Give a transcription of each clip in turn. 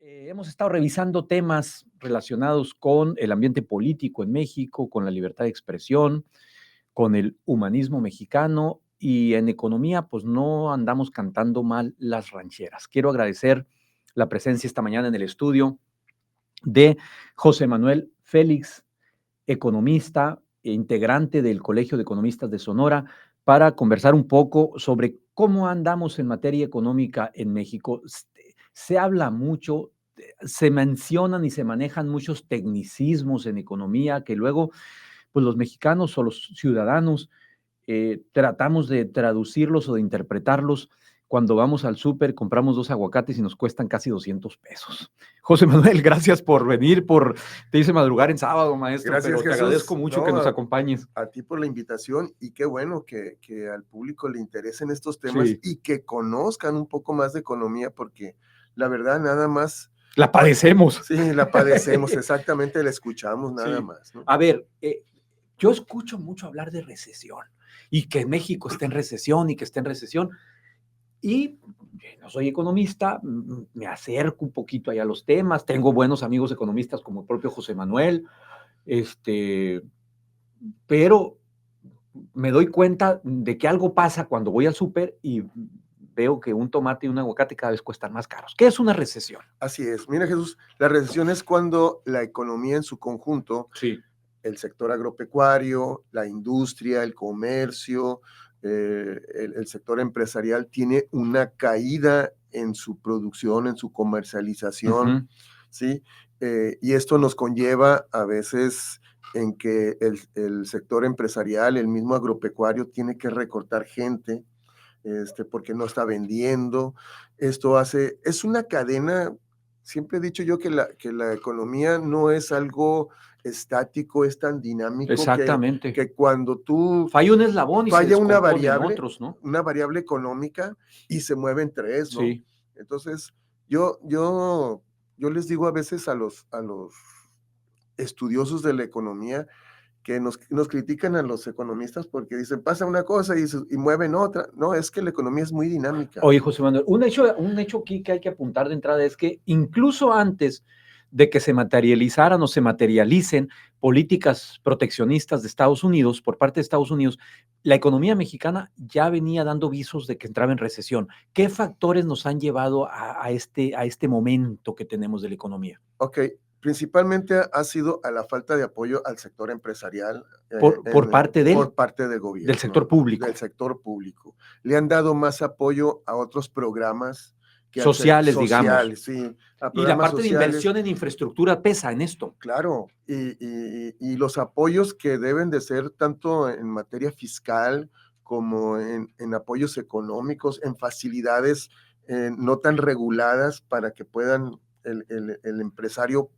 Hemos estado revisando temas relacionados con el ambiente político en México, con la libertad de expresión, con el humanismo mexicano y en economía, pues no andamos cantando mal las rancheras. Quiero agradecer la presencia esta mañana en el estudio de José Manuel Félix, economista e integrante del Colegio de Economistas de Sonora, para conversar un poco sobre cómo andamos en materia económica en México. Se habla mucho, se mencionan y se manejan muchos tecnicismos en economía que luego, pues los mexicanos o los ciudadanos tratamos de traducirlos o de interpretarlos. Cuando vamos al súper, compramos 2 aguacates y nos cuestan casi 200 pesos. José Manuel, gracias por venir, te hice madrugar en sábado, maestro, Gracias, pero te Jesús. agradezco mucho que No, nos acompañes. a ti por la invitación y qué bueno que al público le interesen estos temas Sí, y que conozcan un poco más de economía, porque la verdad nada más, la padecemos. sí, la padecemos, exactamente, la escuchamos nada Sí. más, ¿no? A ver, yo escucho mucho hablar de recesión y que México está en recesión y que está en recesión. Y no soy economista, me acerco un poquito allá a los temas, tengo buenos amigos economistas como el propio José Manuel, este, pero me doy cuenta de que algo pasa cuando voy al súper y veo que un tomate y un aguacate cada vez cuestan más caros. ¿Qué es una recesión? Así es. Mira, Jesús, la recesión es cuando la economía en su conjunto, Sí. el sector agropecuario, la industria, el comercio, el sector empresarial tiene una caída en su producción, en su comercialización, Ujú. ¿sí? Y esto nos conlleva a veces en que el sector empresarial, el mismo agropecuario, tiene que recortar gente, porque no está vendiendo. Esto hace, es una cadena. Siempre he dicho yo que la economía no es algo estático, es tan dinámico Exactamente. que cuando tú Falla un eslabón y se falla descomponen otros, ¿no? una variable económica y se mueven tres, ¿no? Sí. Entonces, yo, yo, yo les digo a veces a los estudiosos de la economía que nos critican a los economistas porque dicen, pasa una cosa y mueven otra. No, es que la economía es muy dinámica. Oye, José Manuel, un hecho aquí que hay que apuntar de entrada es que incluso antes de que se materializaran o se materialicen políticas proteccionistas de Estados Unidos, por parte de Estados Unidos, la economía mexicana ya venía dando visos de que entraba en recesión. ¿Qué factores nos han llevado a este momento que tenemos de la economía? Ok, principalmente ha sido a la falta de apoyo al sector empresarial, Por parte por parte del del sector gobierno, del público, sector público. Le han dado más apoyo a otros programas que al sociales, digamos. sociales, sí, a Y la programas parte de sociales, inversión en infraestructura pesa en esto. claro, y los apoyos que deben de ser tanto en materia fiscal como en apoyos económicos, en facilidades no tan reguladas para que puedan el empresario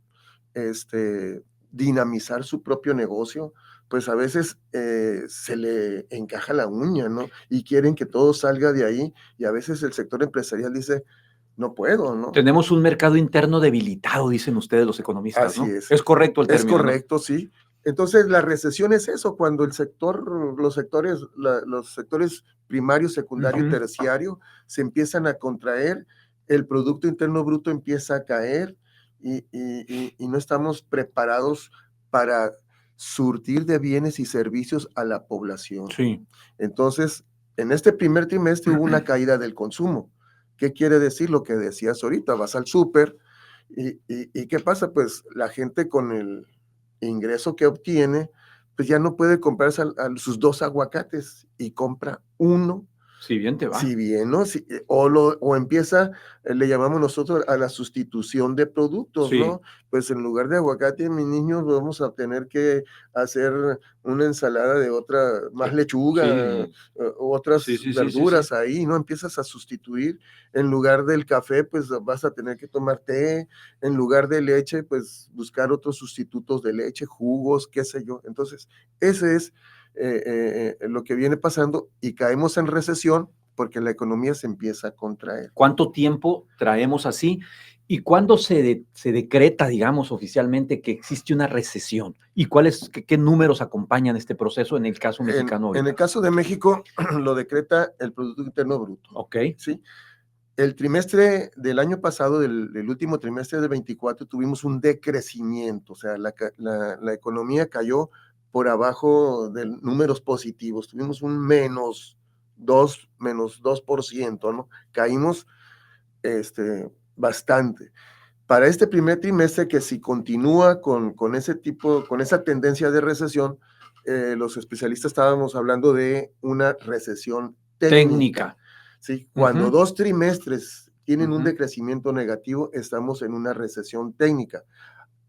dinamizar su propio negocio, pues a veces se le encaja la uña, ¿no? Y quieren que todo salga de ahí y a veces el sector empresarial dice, no puedo, ¿no? Tenemos un mercado interno debilitado, dicen ustedes los economistas, Así ¿no? Es correcto el es término, ¿no? correcto, sí. Entonces la recesión es eso, cuando los sectores primario, secundario y Ujú. terciario se empiezan a contraer, el Producto Interno Bruto empieza a caer y no estamos preparados para surtir de bienes y servicios a la población. Sí. Entonces, en este primer trimestre hubo una caída del consumo. ¿Qué quiere decir lo que decías ahorita? Vas al súper y ¿qué pasa? Pues la gente con el ingreso que obtiene, pues ya no puede comprarse sus 2 aguacates y compra uno. Si bien te Si va. bien, ¿no? O empieza, le llamamos nosotros a la sustitución de productos, Sí, ¿no? Pues en lugar de aguacate, mis niños, vamos a tener que hacer una ensalada de otra, más lechuga, sí, sí, otras sí, sí, sí, sí. verduras ahí, ¿no? Empiezas a sustituir. En lugar del café, pues vas a tener que tomar té. En lugar de leche, pues buscar otros sustitutos de leche, jugos, qué sé yo. Entonces, ese es lo que viene pasando y caemos en recesión porque la economía se empieza a contraer. ¿Cuánto tiempo traemos así? ¿Y cuándo se decreta, digamos, oficialmente que existe una recesión? ¿Y qué números acompañan este proceso en el caso mexicano En el ahorita? caso de México, lo decreta el Producto Interno Bruto, Ok, ¿sí? el trimestre del año pasado, del último trimestre de 24, tuvimos un decrecimiento, o sea, la economía cayó por abajo de números positivos, tuvimos un menos 2%, ¿no? Caímos bastante. Para este primer trimestre, que si continúa con esa tendencia de recesión, los especialistas estábamos hablando de una recesión técnica. ¿Sí? Cuando 2 trimestres tienen un decrecimiento negativo, estamos en una recesión técnica.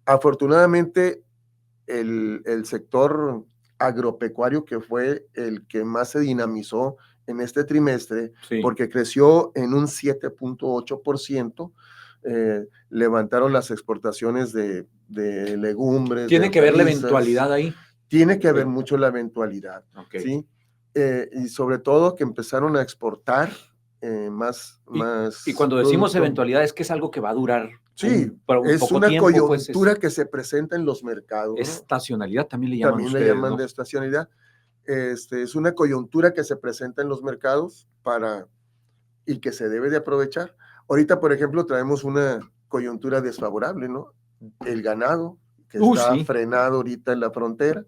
Afortunadamente, el sector agropecuario, que fue el que más se dinamizó en este trimestre, porque creció en un 7.8%, levantaron las exportaciones de legumbres. ¿Tiene que ver la eventualidad ahí? Tiene que ver mucho la eventualidad, ¿sí? Y sobre todo que empezaron a exportar más. Y cuando decimos eventualidad, es que es algo que va a durar. Sí, es una coyuntura que se presenta en los mercados, ¿no? Estacionalidad también le llaman también ustedes, le llaman, ¿no? de estacionalidad. Es una coyuntura que se presenta en los mercados y que se debe de aprovechar. Ahorita, por ejemplo, traemos una coyuntura desfavorable, ¿no? El ganado, que está frenado ahorita en la frontera,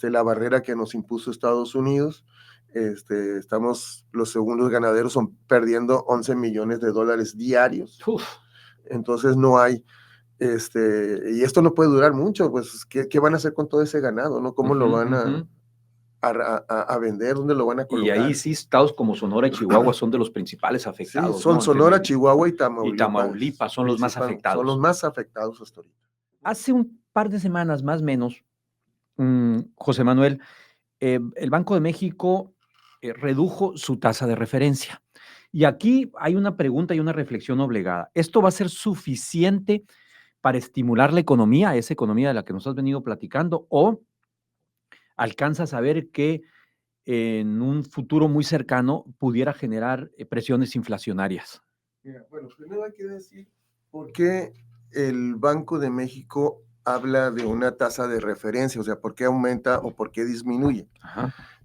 la barrera que nos impuso Estados Unidos. Los segundos ganaderos son perdiendo $11 millones diarios. Entonces no hay, y esto no puede durar mucho, pues, ¿qué van a hacer con todo ese ganado, no? ¿Cómo lo van a vender? ¿Dónde lo van a colocar? Y ahí sí, estados como Sonora y Chihuahua son de los principales afectados. Sí, son, ¿no? Sonora, Chihuahua y Tamaulipas. Y Tamaulipas son los más afectados. Son los más afectados hasta ahorita. Hace un par de semanas, más o menos, José Manuel, el Banco de México redujo su tasa de referencia. Y aquí hay una pregunta y una reflexión obligada. ¿Esto va a ser suficiente para estimular la economía, esa economía de la que nos has venido platicando, o alcanzas a ver que en un futuro muy cercano pudiera generar presiones inflacionarias? Mira, bueno, primero hay que decir por qué el Banco de México habla de una tasa de referencia, o sea, por qué aumenta o por qué disminuye.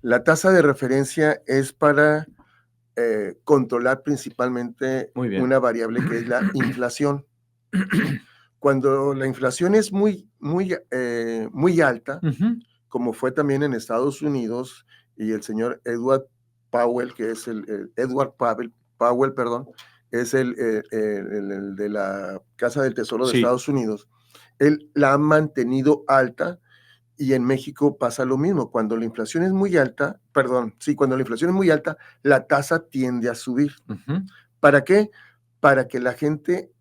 La tasa de referencia es para controlar principalmente una variable que es la inflación. Cuando la inflación es muy alta, como fue también en Estados Unidos, y el señor Edward Powell, que es Powell, perdón, es el de la Casa del Tesoro de Estados Unidos, él la ha mantenido alta, y en México pasa lo mismo. Cuando la inflación es muy alta, cuando la inflación es muy alta, la tasa tiende a subir. ¿Para qué? Para que la gente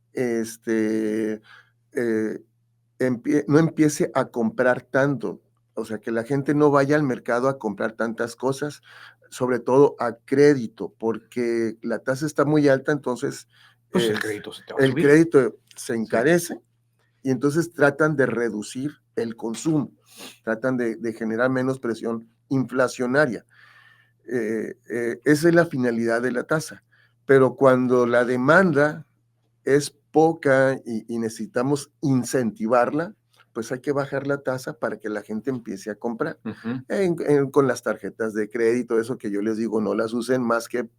no empiece a comprar tanto, o sea, que la gente no vaya al mercado a comprar tantas cosas, sobre todo a crédito, porque la tasa está muy alta, entonces pues el crédito se te va a subir. El crédito se encarece, y entonces tratan de reducir el consumo, tratan de generar menos presión inflacionaria. Esa es la finalidad de la tasa. Pero cuando la demanda es poca y necesitamos incentivarla, pues hay que bajar la tasa para que la gente empiece a comprar. Con las tarjetas de crédito, eso que yo les digo, no las usen más que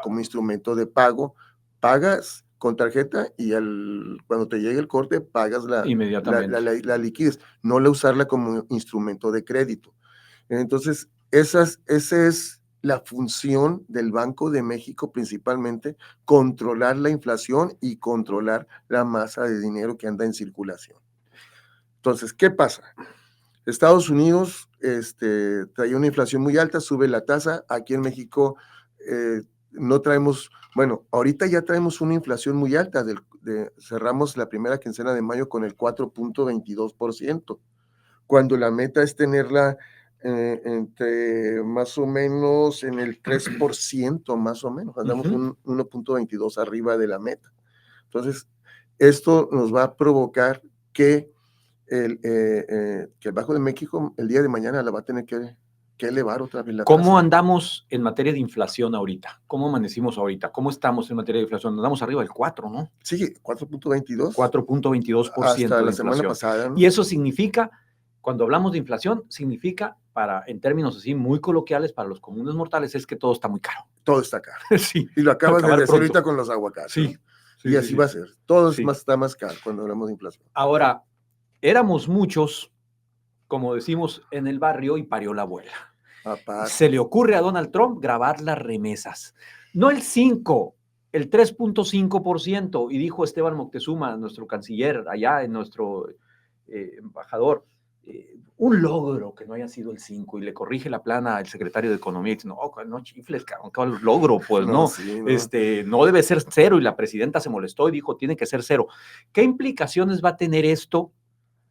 como instrumento de pago. Pagas con tarjeta y cuando te llegue el corte pagas inmediatamente la liquidez, no la usarla como instrumento de crédito. Entonces, esa es la función del Banco de México, principalmente, controlar la inflación y controlar la masa de dinero que anda en circulación. Entonces, ¿qué pasa? Estados Unidos trae una inflación muy alta, sube la tasa. Aquí en México no traemos, bueno, ahorita ya traemos una inflación muy alta. Cerramos la primera quincena de mayo con el 4.22%, cuando la meta es tenerla entre más o menos en el 3%, más o menos, andamos 1.22 arriba de la meta. Entonces, esto nos va a provocar que el Banco de México el día de mañana la va a tener que elevar otra vez la tasa. ¿Cómo andamos en materia de inflación ahorita? ¿Cómo amanecimos ahorita? ¿Cómo estamos en materia de inflación? Andamos arriba del 4, ¿no? Sí, 4.22. 4.22% hasta de la inflación. semana pasada, ¿no? Y eso significa Cuando hablamos de inflación, significa, en términos así muy coloquiales, para los comunes mortales, es que todo está muy caro. Todo está caro. Sí. Y lo acabas de decir pronto. ahorita con los aguacates. Sí. Sí, y así va a ser. Todo está más caro cuando hablamos de inflación. Ahora, éramos muchos, como decimos en el barrio, y parió la abuela. Aparte. Se le ocurre a Donald Trump grabar las remesas. No el 5, el 3.5%. Y dijo Esteban Moctezuma, nuestro canciller, allá en nuestro embajador, un logro que no haya sido el 5, y le corrige la plana al secretario de Economía y dice, no chifles, cabrón, ¿cuál logro? Pues no, sí, no debe ser 0, y la presidenta se molestó y dijo, tiene que ser 0. ¿Qué implicaciones va a tener esto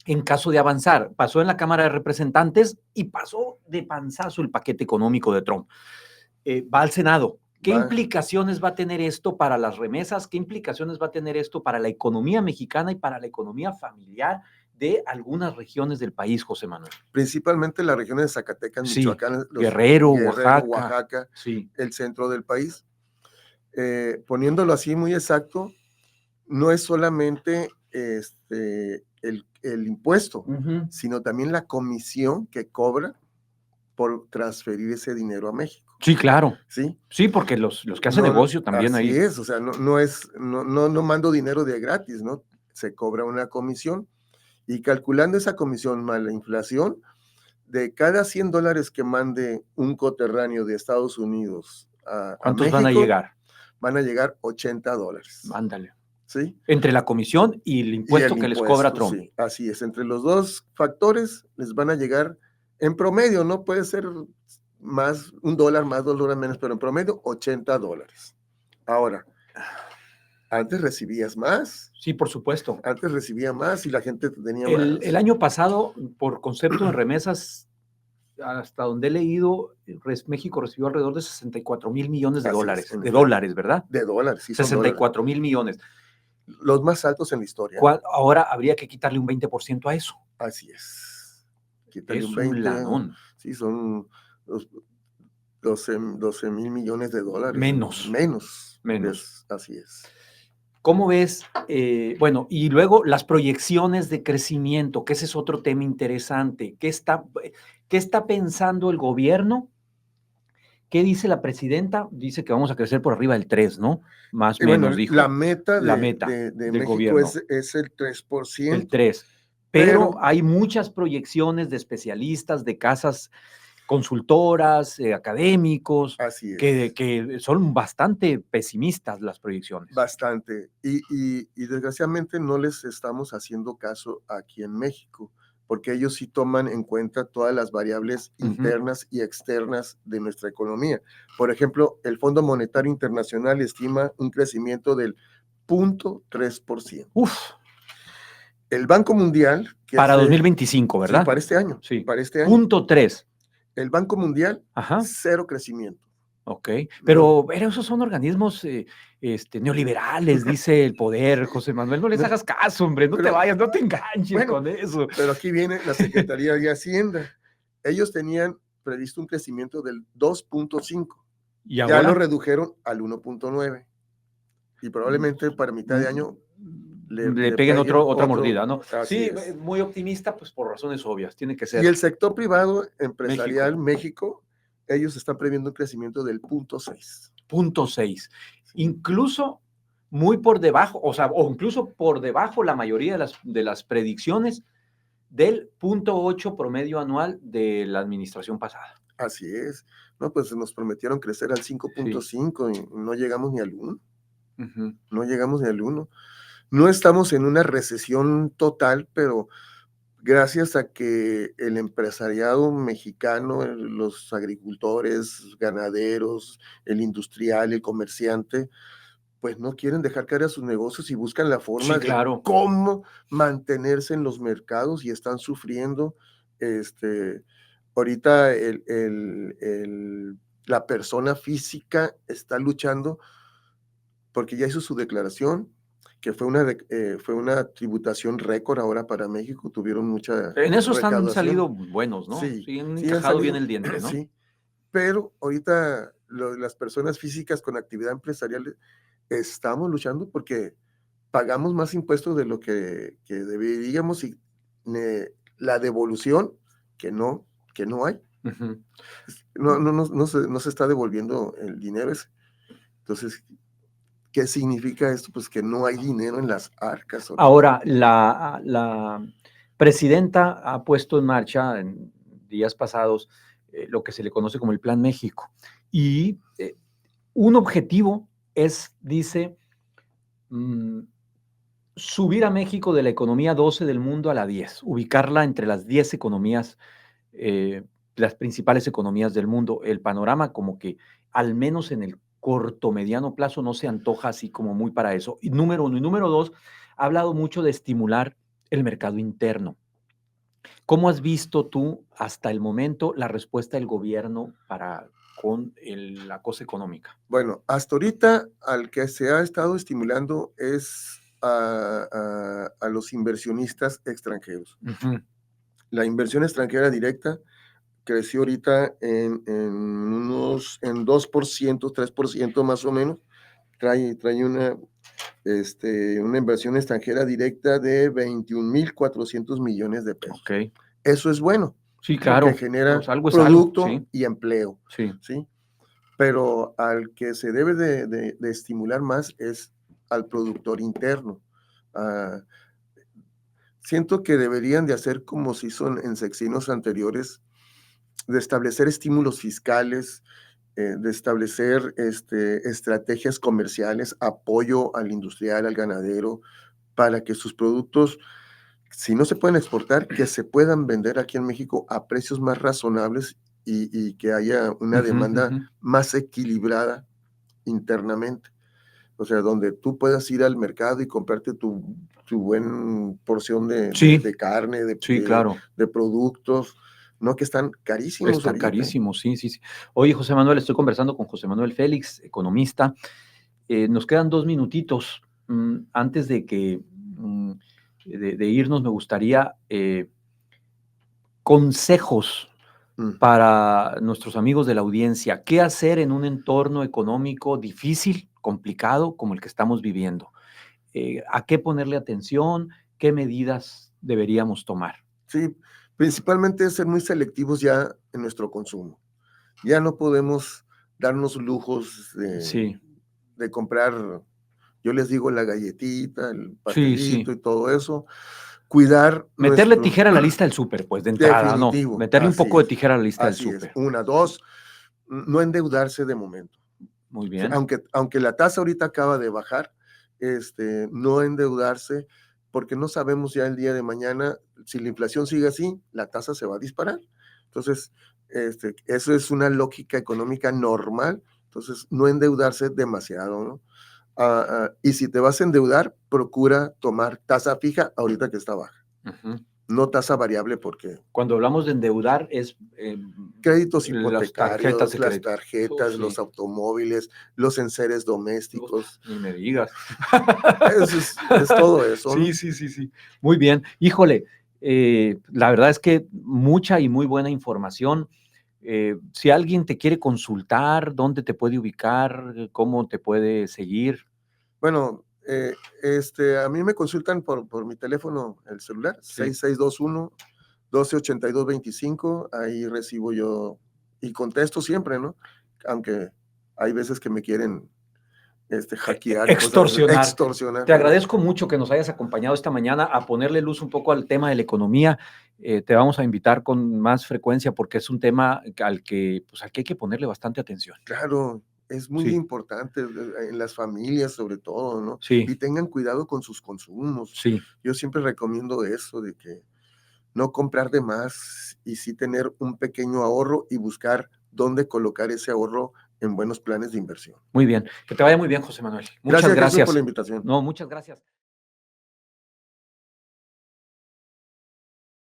en caso de avanzar? Pasó en la Cámara de Representantes y pasó de panzazo el paquete económico de Trump. Va al Senado. ¿Qué implicaciones va a tener esto para las remesas? ¿Qué implicaciones va a tener esto para la economía mexicana y para la economía familiar de algunas regiones del país, José Manuel? Principalmente las regiones de Zacatecas, Michoacán, Guerrero, Oaxaca, el centro del país. Poniéndolo así muy exacto, no es solamente el impuesto, sino también la comisión que cobra por transferir ese dinero a México. Sí, claro. Sí, sí, porque los que hacen negocio también ahí. Así es, o sea, no mando dinero de gratis, ¿no? Se cobra una comisión, y calculando esa comisión más la inflación, de cada $100 que mande un coterráneo de Estados Unidos a ¿cuántos México, van a llegar? Van a llegar $80. Ándale. ¿Sí? Entre la comisión y el impuesto que les cobra Trump. Sí, así es, entre los dos factores les van a llegar en promedio, no puede ser más, $1 más, $2 menos, pero en promedio $80. Ahora, antes recibías más. Sí, por supuesto. Antes recibía más y la gente tenía más. El año pasado, por concepto de remesas, hasta donde he leído, México recibió alrededor de 64 mil millones de dólares. De dólares, ¿verdad? De dólares, sí. 64 mil millones. Los más altos en la historia. Ahora habría que quitarle un 20% a eso. Así es. Quitarle un lanón. Sí, son 12 mil millones de dólares. Menos. Así es. ¿Cómo ves? Bueno, y luego las proyecciones de crecimiento, que ese es otro tema interesante. ¿Qué está pensando el gobierno? ¿Qué dice la presidenta? Dice que vamos a crecer por arriba del 3, ¿no? Más o menos, dijo. La meta de México gobierno es el 3%. El 3. Pero hay muchas proyecciones de especialistas, de casas consultoras, académicos, así es, que son bastante pesimistas las proyecciones. Bastante. Y desgraciadamente no les estamos haciendo caso aquí en México, porque ellos sí toman en cuenta todas las variables internas y externas de nuestra economía. Por ejemplo, el Fondo Monetario Internacional estima un crecimiento del 0.3%. Uf. El Banco Mundial... para 2025, ¿verdad? Sí, para este año. Sí. Para este año. 0.3. El Banco Mundial, 0 crecimiento. Ok, pero esos son organismos neoliberales, dice el poder, José Manuel, no les hagas caso, hombre, te vayas, no te enganches con eso. Pero aquí viene la Secretaría de Hacienda. Ellos tenían previsto un crecimiento del 2.5. ¿Y ahora? Ya lo redujeron al 1.9. Y probablemente para mitad de año le peguen otra mordida, ¿no? Sí, es muy optimista, pues por razones obvias, tiene que ser. Y el sector privado empresarial, México, ellos están previendo un crecimiento del 0.6. 0.6. Incluso muy por debajo, o incluso por debajo la mayoría de las predicciones del 0.8 promedio anual de la administración pasada. Así es. No, pues nos prometieron crecer al 5.5 y no llegamos ni al 1. No llegamos ni al 1. No estamos en una recesión total, pero gracias a que el empresariado mexicano, los agricultores, ganaderos, el industrial, el comerciante, pues no quieren dejar caer a sus negocios y buscan la forma de cómo mantenerse en los mercados y están sufriendo. Ahorita la persona física está luchando porque ya hizo su declaración, que fue una tributación récord ahora para México, tuvieron mucha en eso han salido buenos, ¿no? Sí, han encajado bien el diente, ¿no? Sí, pero ahorita las personas físicas con actividad empresarial estamos luchando porque pagamos más impuestos de lo que deberíamos y la devolución que no hay. Ujú. No se está devolviendo el dinero ese. Entonces, ¿qué significa esto? Pues que no hay dinero en las arcas ahorita. Ahora, la presidenta ha puesto en marcha en días pasados lo que se le conoce como el Plan México. Y un objetivo es, dice, mm, subir a México de la economía 12 del mundo a la 10, ubicarla entre las 10 economías, las principales economías del mundo. El panorama como que, al menos en el corto, mediano plazo, no se antoja así como muy para eso. Y número uno. Y número dos, ha hablado mucho de estimular el mercado interno. ¿Cómo has visto tú hasta el momento la respuesta del gobierno con la cosa económica? Bueno, hasta ahorita al que se ha estado estimulando es a los inversionistas extranjeros. Ujú. La inversión extranjera directa creció ahorita en 2%, 3% más o menos. Trae una inversión extranjera directa de 21,400 millones de pesos. Ok. Eso es bueno, Sí, porque claro. genera Pues algo es algo, producto sí, y empleo, sí. ¿sí? Pero al que se debe de estimular más es al productor interno. Ah, siento que deberían de hacer como se hizo en sexenios anteriores, de establecer estímulos fiscales, de establecer estrategias comerciales, apoyo al industrial, al ganadero, para que sus productos, si no se pueden exportar, que se puedan vender aquí en México a precios más razonables y que haya una Ujú, demanda ujú. más equilibrada internamente. O sea, donde tú puedas ir al mercado y comprarte tu buena porción Sí, de carne, sí, claro. de productos, no que están carísimos Está ahorita. carísimo, sí, sí, sí. Oye, José Manuel, estoy conversando con José Manuel Félix, economista. Nos quedan 2 minutitos. Antes de irnos, me gustaría consejos Mm. para nuestros amigos de la audiencia. ¿Qué hacer en un entorno económico difícil, complicado, como el que estamos viviendo? ¿A qué ponerle atención? ¿Qué medidas deberíamos tomar? Sí, principalmente es ser muy selectivos ya en nuestro consumo. Ya no podemos darnos lujos Sí, de comprar, yo les digo, la galletita, el sí, pastelito sí. y todo eso. Cuidar Meterle nuestro tijera a la lista del súper, pues, de entrada, ¿no? definitivo, Meterle un poco de tijera a la lista del así es. súper. Una, dos, no endeudarse de momento. Muy O sea, bien. aunque la tasa ahorita acaba de bajar, no endeudarse, porque no sabemos ya el día de mañana, si la inflación sigue así, la tasa se va a disparar. Entonces, eso es una lógica económica normal, entonces no endeudarse demasiado, ¿no? Y si te vas a endeudar, procura tomar tasa fija ahorita que está baja, Ujú. no tasa variable porque Cuando hablamos de endeudar es, créditos las tarjetas hipotecarios, de las crédito. tarjetas, los Sí. automóviles, los enseres Uf, domésticos, ni me digas. es todo eso, Sí, ¿no? sí, sí, sí. Muy bien. Híjole, la verdad es que mucha y muy buena información. Si alguien te quiere consultar, ¿dónde te puede ubicar? ¿Cómo te puede seguir? Bueno, a mí me consultan por mi teléfono, el celular, Sí. 6621-1282-25, ahí recibo yo y contesto siempre, ¿no? Aunque hay veces que me quieren hackear y cosas así, Extorsionar. extorsionar, Te pero agradezco mucho que nos hayas acompañado esta mañana a ponerle luz un poco al tema de la economía. Te vamos a invitar con más frecuencia porque es un tema pues, al que hay que ponerle bastante atención. claro, es muy Sí, importante en las familias sobre todo, ¿no? sí, Y tengan cuidado con sus consumos. sí. Yo siempre recomiendo eso de que no comprar de más y sí tener un pequeño ahorro y buscar dónde colocar ese ahorro en buenos planes de inversión. Muy bien. Que te vaya muy bien, José Manuel. Muchas Gracias, Jesús, por la gracias. invitación. No, muchas gracias.